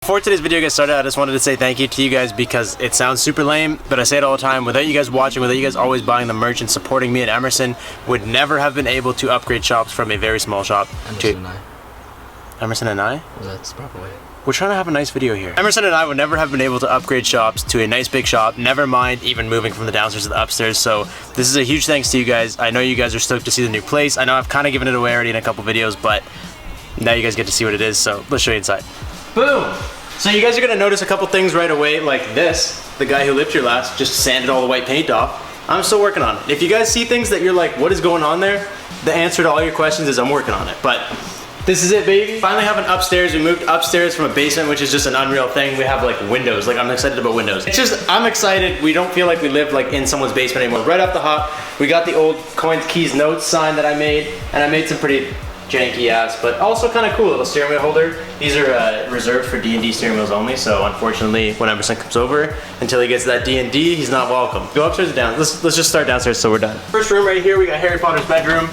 Before today's video gets started, I just wanted to say thank you to you guys because it sounds super lame, but I say it all the time. Without you guys watching, without you guys always buying the merch and supporting me and Emerson, would never have been able to upgrade shops from a very small shop to... Emerson and I? That's the proper way. We're trying to have a nice video here. Emerson and I would never have been able to upgrade shops to a nice big shop, never mind even moving from the downstairs to the upstairs. So this is a huge thanks to you guys. I know you guys are stoked to see the new place. I know I've kind of given it away already in a couple videos, but now you guys get to see what it is. So let's show you inside. Boom! So you guys are gonna notice a couple things right away, like this. The guy who lived here last just sanded all the white paint off. I'm still working on it. If you guys see things that you're like, what is going on there? The answer to all your questions is I'm working on it. But this is it, baby. Finally have an upstairs. We moved upstairs from a basement, which is just an unreal thing. We have like windows. Like, I'm excited about windows. It's just, I'm excited. We don't feel like we live like in someone's basement anymore. Right off the hop, we got the old coins, keys, notes sign that I made, and I made some pretty janky ass, but also kind of cool little steering wheel holder. These are reserved for D&D steering wheels only, so unfortunately, when Emerson comes over, until he gets that D&D, he's not welcome. Go upstairs and down. Let's just start downstairs so we're done. First room right here, we got Harry Potter's bedroom.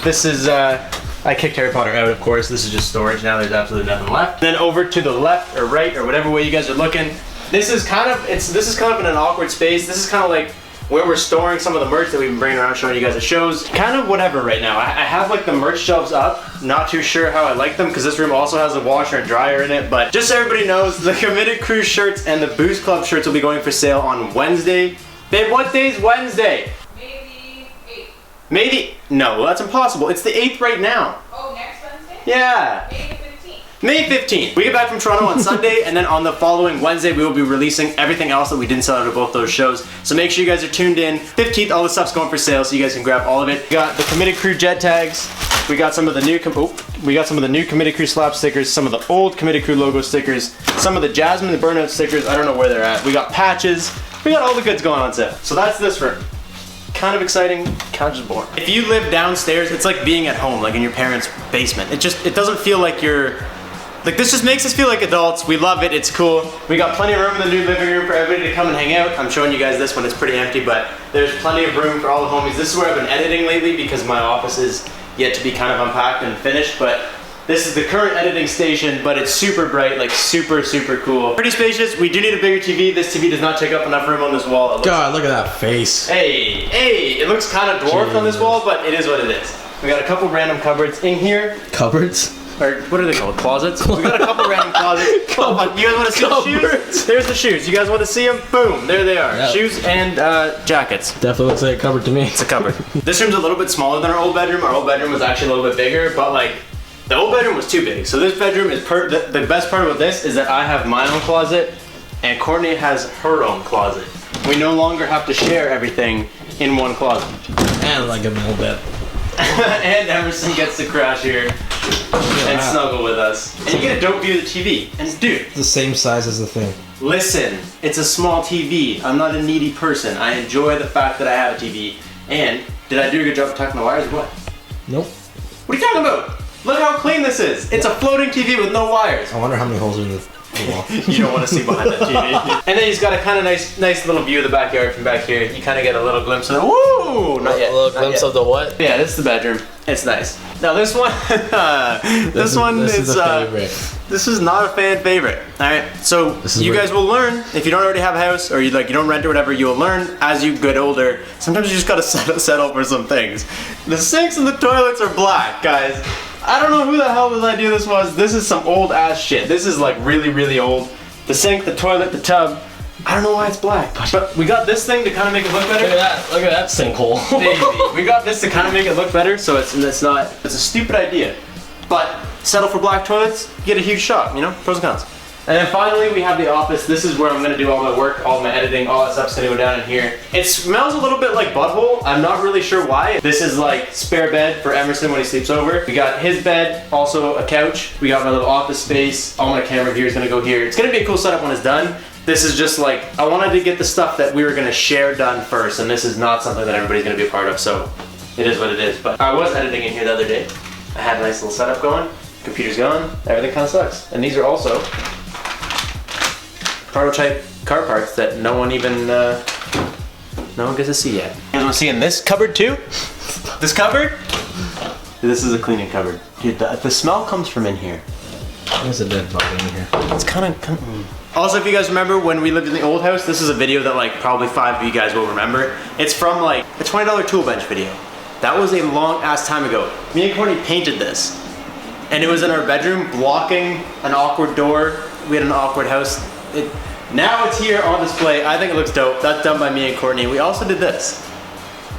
This is, I kicked Harry Potter out, of course. This is just storage now. There's absolutely nothing left. Then over to the left or right or whatever way you guys are looking. This is kind of in an awkward space. This is kind of like where we're storing some of the merch that we've been bringing around showing you guys at shows. Kind of whatever right now. I have like the merch shelves up. Not too sure how I like them because this room also has a washer and dryer in it. But just so everybody knows, the Committed Crew shirts and the Boost Club shirts will be going for sale on Wednesday. Babe, what day's Wednesday? Maybe 8th. Maybe, no, that's impossible. It's the 8th right now. Oh, next Wednesday? Yeah. Maybe 15th. May 15th. We get back from Toronto on Sunday, and then on the following Wednesday, we will be releasing everything else that we didn't sell out of both those shows. So make sure you guys are tuned in. 15th, all the stuff's going for sale, so you guys can grab all of it. We got the Committed Crew jet tags. We got some of the new Committed Crew slap stickers, some of the old Committed Crew logo stickers, some of the Jasmine and Burnout stickers. I don't know where they're at. We got patches. We got all the goods going on sale. So that's this room. Kind of exciting, kind of just boring. If you live downstairs, it's like being at home, like in your parents' basement. It doesn't feel like you're. Like, this just makes us feel like adults. We love it, it's cool. We got plenty of room in the new living room for everybody to come and hang out. I'm showing you guys this one, it's pretty empty, but there's plenty of room for all the homies. This is where I've been editing lately because my office is yet to be kind of unpacked and finished, but this is the current editing station, but it's super bright, like super, super cool. Pretty spacious. We do need a bigger TV. This TV does not take up enough room on this wall. God, look at that face. Hey, it looks kind of dwarfed on this wall, but it is what it is. We got a couple random cupboards in here. Cupboards? Or what are they called? Closets? We got a couple random closets. You guys want to see the shoes? There's the shoes. You guys want to see them? Boom, there they are. Yep. Shoes and jackets. Definitely looks like a cupboard to me. It's a cupboard. This room's a little bit smaller than our old bedroom. Our old bedroom was actually a little bit bigger, but like, the old bedroom was too big. So this bedroom is the best part about this is that I have my own closet and Courtney has her own closet. We no longer have to share everything in one closet. And like a little bit. And Emerson gets to crash here and snuggle with us. And you get a dope view of the TV. And dude, it's the same size as the thing. Listen, it's a small TV. I'm not a needy person. I enjoy the fact that I have a TV. And did I do a good job of tucking the wires or what? Nope. What are you talking about? Look how clean this is. It's a floating TV with no wires. I wonder how many holes are in the wall. You don't want to see behind that TV. And then he's got a kind of nice little view of the backyard from back here. You kind of get a little glimpse of the, woo! Not yet. A little glimpse of the what? Yeah, this is the bedroom. It's nice. Now this one, this is not a fan favorite. All right, so you guys will learn if you don't already have a house or you don't rent or whatever. You'll learn as you get older. Sometimes you just gotta settle for some things. The sinks and the toilets are black, guys. I don't know who the hell this idea this was. This is some old ass shit. This is like really, really old. The sink, the toilet, the tub. I don't know why it's black, but we got this thing to kind of make it look better. Look at that sinkhole. Baby, we got this to kind of make it look better, so it's a stupid idea. But settle for black toilets, you get a huge shot, you know, pros and cons. And then finally we have the office. This is where I'm gonna do all my work, all my editing, all that stuff's gonna go down in here. It smells a little bit like butthole. I'm not really sure why. This is like spare bed for Emerson when he sleeps over. We got his bed, also a couch. We got my little office space. All my camera gear is gonna go here. It's gonna be a cool setup when it's done. This is just like, I wanted to get the stuff that we were gonna share done first, and this is not something that everybody's gonna be a part of, so it is what it is. But I was editing in here the other day. I had a nice little setup going. Computer's gone. Everything kind of sucks. And these are also prototype car parts that no one gets to see yet. You guys want to see in this cupboard too? This cupboard? This is a cleaning cupboard. Dude, the smell comes from in here. There's a dead bug in here. It's kind of. Also, if you guys remember when we lived in the old house, this is a video that like probably 5 of you guys will remember. It's from like a $20 tool bench video. That was a long ass time ago. Me and Courtney painted this, and it was in our bedroom, blocking an awkward door. We had an awkward house. Now it's here on display. I think it looks dope. That's done by me and Courtney. We also did this.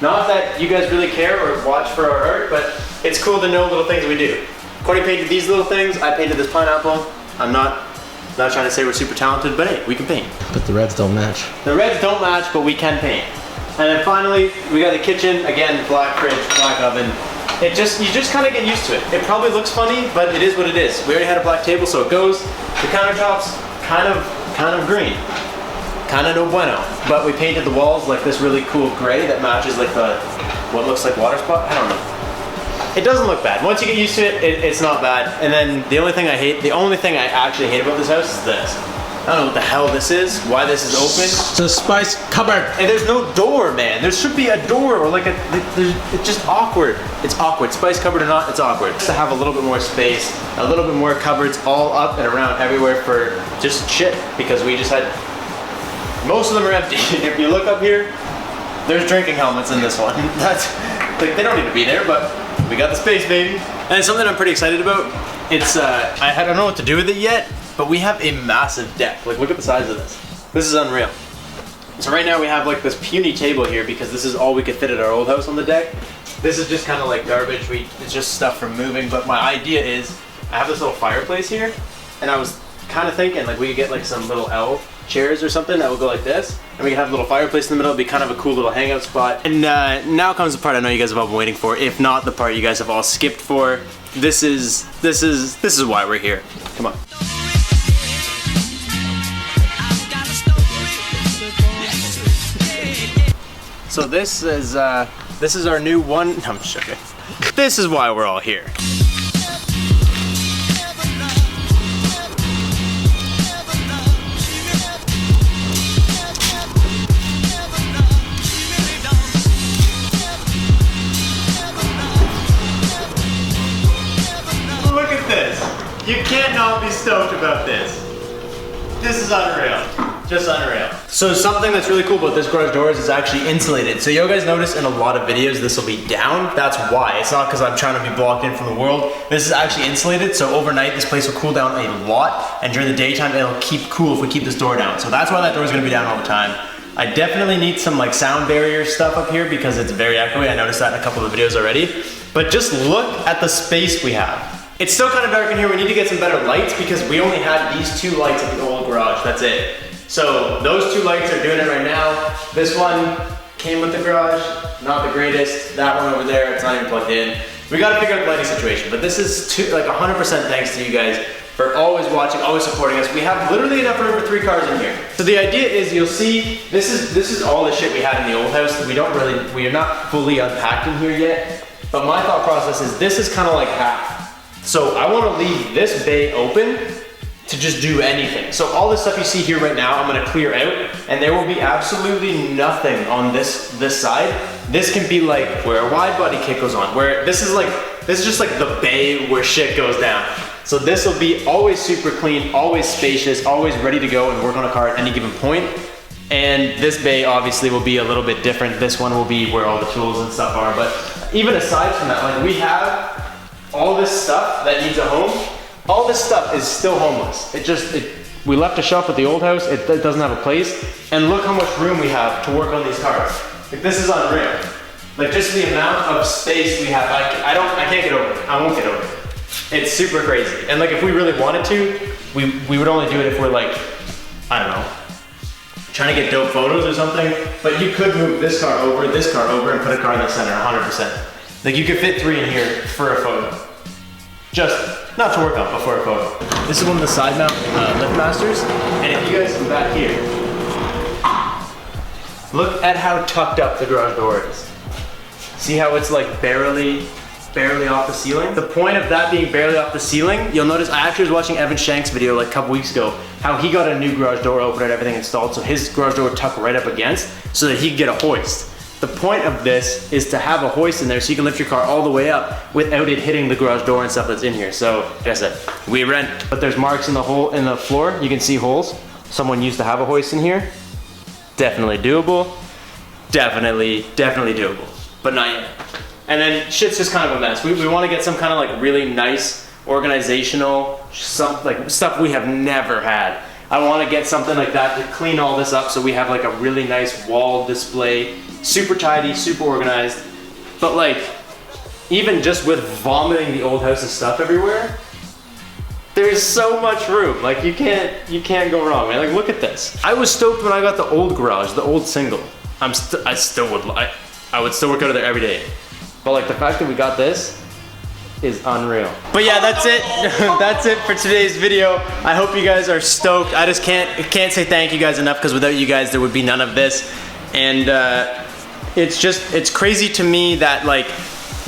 Not that you guys really care or watch for our art, but it's cool to know little things we do. Courtney painted these little things. I painted this pineapple. I'm not trying to say we're super talented, but hey, we can paint. But the reds don't match. The reds don't match, but we can paint. And then finally, we got the kitchen. Again, black fridge, black oven. You just kind of get used to it. It probably looks funny, but it is what it is. We already had a black table, so it goes. The countertops, kind of green. Kind of no bueno. But we painted the walls like this really cool gray that matches like what looks like water spot. I don't know. It doesn't look bad. Once you get used to it, it's not bad. And then the only thing I actually hate about this house is this. I don't know what the hell this is, why this is open. It's a spice cupboard. And there's no door, man. There should be a door or like it's just awkward. It's awkward. Spice cupboard or not, it's awkward. Just to have a little bit more space, a little bit more cupboards all up and around everywhere for just shit, because we just had, most of them are empty. If you look up here, there's drinking helmets in this one. That's, like, they don't need to be there, but we got the space, baby. And it's something I'm pretty excited about. It's, I don't know what to do with it yet, but we have a massive deck. Like, look at the size of this. This is unreal. So right now we have like this puny table here because this is all we could fit at our old house on the deck. This is just kind of like garbage. It's just stuff from moving, but my idea is I have this little fireplace here, and I was kind of thinking like we could get like some little L chairs or something that will go like this, and we can have a little fireplace in the middle. It'd be kind of a cool little hangout spot. And now comes the part I know you guys have all been waiting for, if not the part you guys have all skipped for. This is why we're here. Come on. So this is our new one. No, I'm just joking. This is why we're all here. Look at this. You can't not be stoked about this. This is unreal. Just unreal. So something that's really cool about this garage door is it's actually insulated. So you guys notice in a lot of videos this will be down. That's why. It's not because I'm trying to be blocked in from the world. This is actually insulated, so overnight this place will cool down a lot, and during the daytime it'll keep cool if we keep this door down. So that's why that door is going to be down all the time. I definitely need some like sound barrier stuff up here because it's very echoey. I noticed that in a couple of videos already. But just look at the space we have. It's still kind of dark in here. We need to get some better lights because we only had these two lights at the old garage. That's it. So those two lights are doing it right now. This one came with the garage, not the greatest. That one over there, it's not even plugged in. We gotta figure out the lighting situation, but this is like 100% thanks to you guys for always watching, always supporting us. We have literally enough room for 3 cars in here. So the idea is, you'll see, this is all the shit we had in the old house. We are not fully unpacked in here yet, but my thought process is this is kind of like half. So I wanna leave this bay open to just do anything. So all this stuff you see here right now, I'm gonna clear out, and there will be absolutely nothing on this side. This can be like where a wide body kit goes on, where this is just like the bay where shit goes down. So this will be always super clean, always spacious, always ready to go and work on a car at any given point. And this bay obviously will be a little bit different. This one will be where all the tools and stuff are. But even aside from that, like we have all this stuff that needs a home. All this stuff is still homeless. We left a shelf at the old house. It doesn't have a place. And look how much room we have to work on these cars. Like, this is unreal. Like, just the amount of space we have. I can't get over it. I won't get over it. It's super crazy. And like, if we really wanted to, we would only do it if we're like, I don't know, trying to get dope photos or something. But you could move this car over, and put a car in the center 100%. Like, you could fit 3 in here for a photo. Just, not to work on, but for a photo. This is one of the side mount lift masters. And if you guys come back here, look at how tucked up the garage door is. See how it's like barely off the ceiling? The point of that being barely off the ceiling, you'll notice I actually was watching Evan Shank's video like a couple weeks ago, how he got a new garage door opener and everything installed, so his garage door would tuck right up against so that he could get a hoist. the point of this is to have a hoist in there so you can lift your car all the way up without it hitting the garage door and stuff that's in here. So, like I said, we rent, but there's marks in the hole in the floor. You can see holes. Someone used to have a hoist in here. Definitely doable. Definitely doable, but not yet. And then shit's just kind of a mess. We want to get some kind of like really nice organizational stuff we have never had. I want to get something like that to clean all this up so we have like a really nice wall display, super tidy, super organized. But like, even just with vomiting the old house's stuff everywhere, there's so much room. Like you can't go wrong, man. Like look at this. I was stoked when I got the old garage, the old single. I would still work out of there every day. But like the fact that we got this is unreal. But yeah, that's it. That's it for today's video. I hope you guys are stoked. I just can't say thank you guys enough, because without you guys there would be none of this. And it's crazy to me that like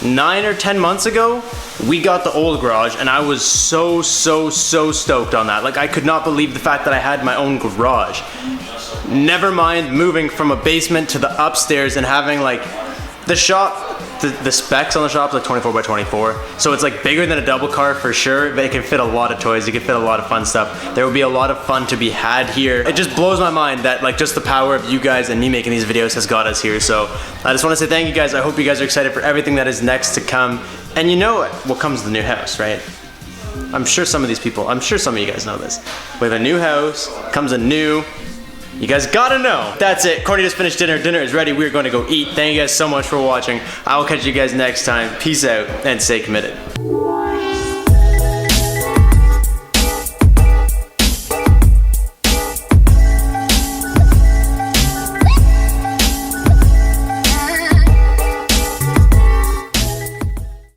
9 or 10 months ago we got the old garage and I was so stoked on that. Like I could not believe the fact that I had my own garage. Never mind moving from a basement to the upstairs and having like the shop, the specs on the shop is like 24 by 24. So it's like bigger than a double car for sure, but it can fit a lot of toys. It can fit a lot of fun stuff. There will be a lot of fun to be had here. It just blows my mind that like just the power of you guys and me making these videos has got us here. So I just want to say thank you guys. I hope you guys are excited for everything that is next to come. And you know what comes with the new house, right? I'm sure some of you guys know this. With a new house comes a new, you guys gotta know. That's it. Courtney just finished dinner. Dinner is ready. We're going to go eat. Thank you guys so much for watching. I will catch you guys next time. Peace out and stay committed.